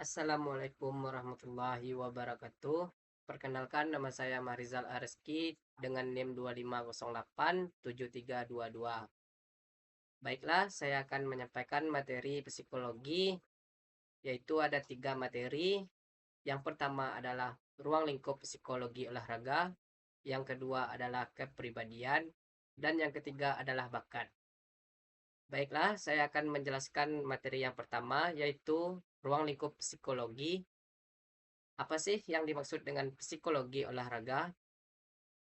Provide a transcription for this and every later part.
Assalamualaikum warahmatullahi wabarakatuh. Perkenalkan, nama saya Marizal Areski dengan NIM 25087322. Baiklah, saya akan menyampaikan materi psikologi, yaitu ada 3 materi. Yang pertama adalah ruang lingkup psikologi olahraga, yang kedua adalah kepribadian, dan yang ketiga adalah bakat. Baiklah, saya akan menjelaskan materi yang pertama, yaitu ruang lingkup psikologi. Apa sih yang dimaksud dengan psikologi olahraga?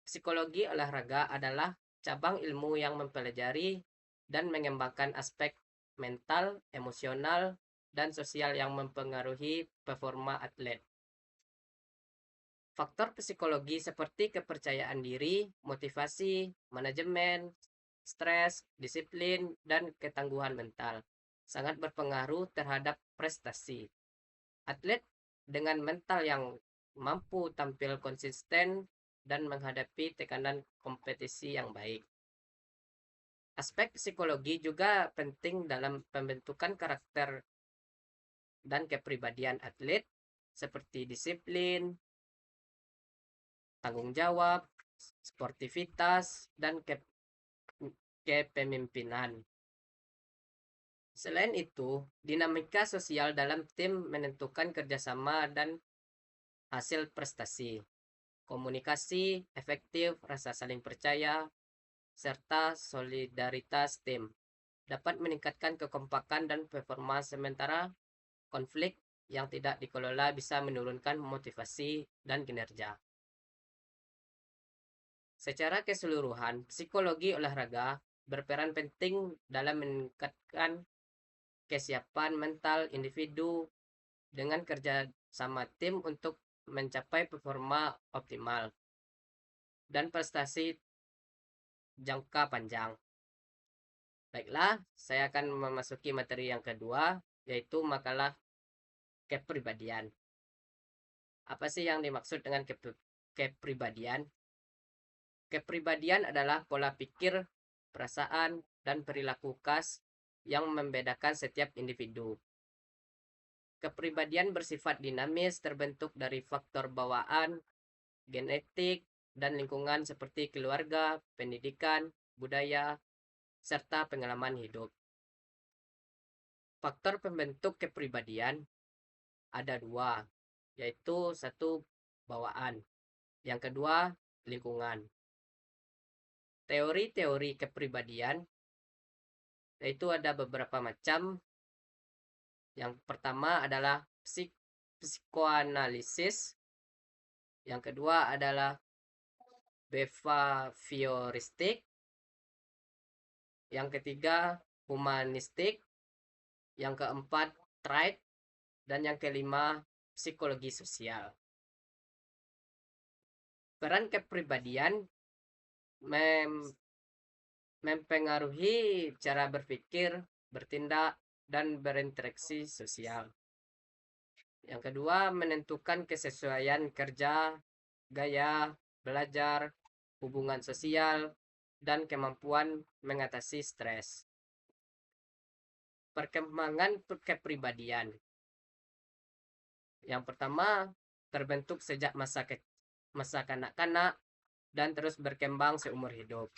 Psikologi olahraga adalah cabang ilmu yang mempelajari dan mengembangkan aspek mental, emosional, dan sosial yang mempengaruhi performa atlet. Faktor psikologi seperti kepercayaan diri, motivasi, manajemen, stres, disiplin, dan ketangguhan mental sangat berpengaruh terhadap prestasi. Atlet dengan mental yang mampu tampil konsisten dan menghadapi tekanan kompetisi yang baik. Aspek psikologi juga penting dalam pembentukan karakter dan kepribadian atlet, seperti disiplin, tanggung jawab, sportivitas, dan kepemimpinan. Selain itu, dinamika sosial dalam tim menentukan kerjasama dan hasil prestasi. Komunikasi efektif, rasa saling percaya, serta solidaritas tim dapat meningkatkan kekompakan dan performa, sementara konflik yang tidak dikelola bisa menurunkan motivasi dan kinerja. Secara keseluruhan, psikologi olahraga berperan penting dalam meningkatkan kesiapan mental individu dengan kerja sama tim untuk mencapai performa optimal dan prestasi jangka panjang. Baiklah, saya akan memasuki materi yang kedua, yaitu makalah kepribadian. Apa sih yang dimaksud dengan kepribadian? Kepribadian adalah pola pikir, perasaan, dan perilaku khas yang membedakan setiap individu. Kepribadian bersifat dinamis, terbentuk dari faktor bawaan, genetik, dan lingkungan seperti keluarga, pendidikan, budaya, serta pengalaman hidup. Faktor pembentuk kepribadian ada dua, yaitu satu bawaan, yang kedua lingkungan. Teori-teori kepribadian yaitu ada beberapa macam. Yang pertama adalah psikoanalisis, yang kedua adalah behavioristik, yang ketiga humanistik, yang keempat trait, dan yang kelima psikologi sosial. Peran kepribadian mempengaruhi cara berpikir, bertindak, dan berinteraksi sosial. Yang kedua, menentukan kesesuaian kerja, gaya, belajar, hubungan sosial, dan kemampuan mengatasi stres. Perkembangan kepribadian. Yang pertama, terbentuk sejak masa kanak-kanak dan terus berkembang seumur hidup.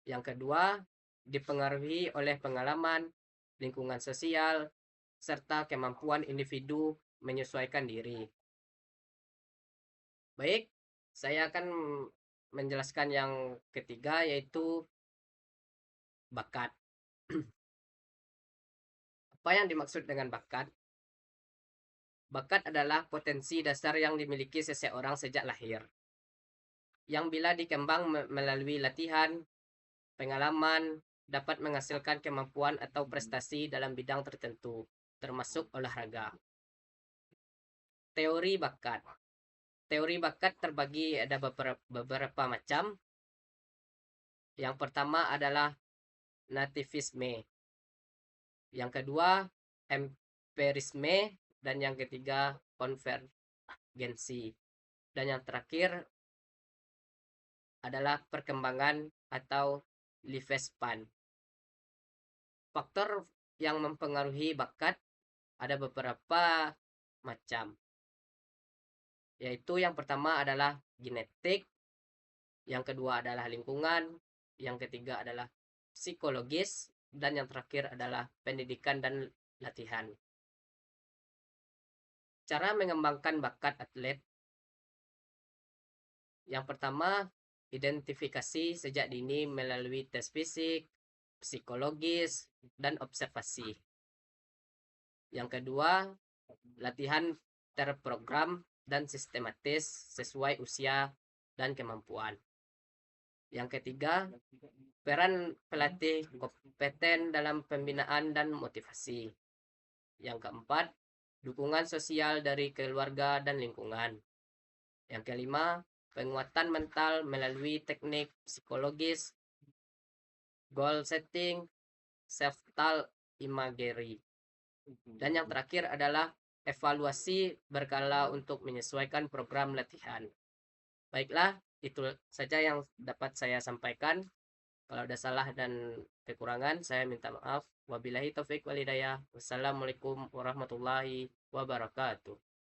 Yang kedua, dipengaruhi oleh pengalaman, lingkungan sosial, serta kemampuan individu menyesuaikan diri. Baik, saya akan menjelaskan yang ketiga, yaitu bakat. Apa yang dimaksud dengan bakat? Bakat adalah potensi dasar yang dimiliki seseorang sejak lahir, yang bila dikembang melalui latihan, pengalaman, dapat menghasilkan kemampuan atau prestasi dalam bidang tertentu, termasuk olahraga. Teori bakat. Teori bakat terbagi ada beberapa macam. Yang pertama adalah nativisme. Yang kedua, empirisme. Dan yang ketiga, konvergensi. Dan yang terakhir adalah perkembangan atau lifespan. Faktor yang mempengaruhi bakat ada beberapa, macam. Yaitu yang pertama adalah genetik, yang kedua adalah lingkungan, yang ketiga adalah psikologis, dan yang terakhir adalah pendidikan dan latihan. Cara mengembangkan bakat atlet. Yang pertama, identifikasi sejak dini melalui tes fisik, psikologis, dan observasi. Yang kedua, latihan terprogram dan sistematis sesuai usia dan kemampuan. Yang ketiga, peran pelatih kompeten dalam pembinaan dan motivasi. Yang keempat, dukungan sosial dari keluarga dan lingkungan. Yang kelima, penguatan mental melalui teknik psikologis, goal setting, self-talk imagery. Dan yang terakhir adalah evaluasi berkala untuk menyesuaikan program latihan. Baiklah, itu saja yang dapat saya sampaikan. Kalau ada salah dan kekurangan, saya minta maaf. Wabillahi taufik walhidayah. Wassalamualaikum warahmatullahi wabarakatuh.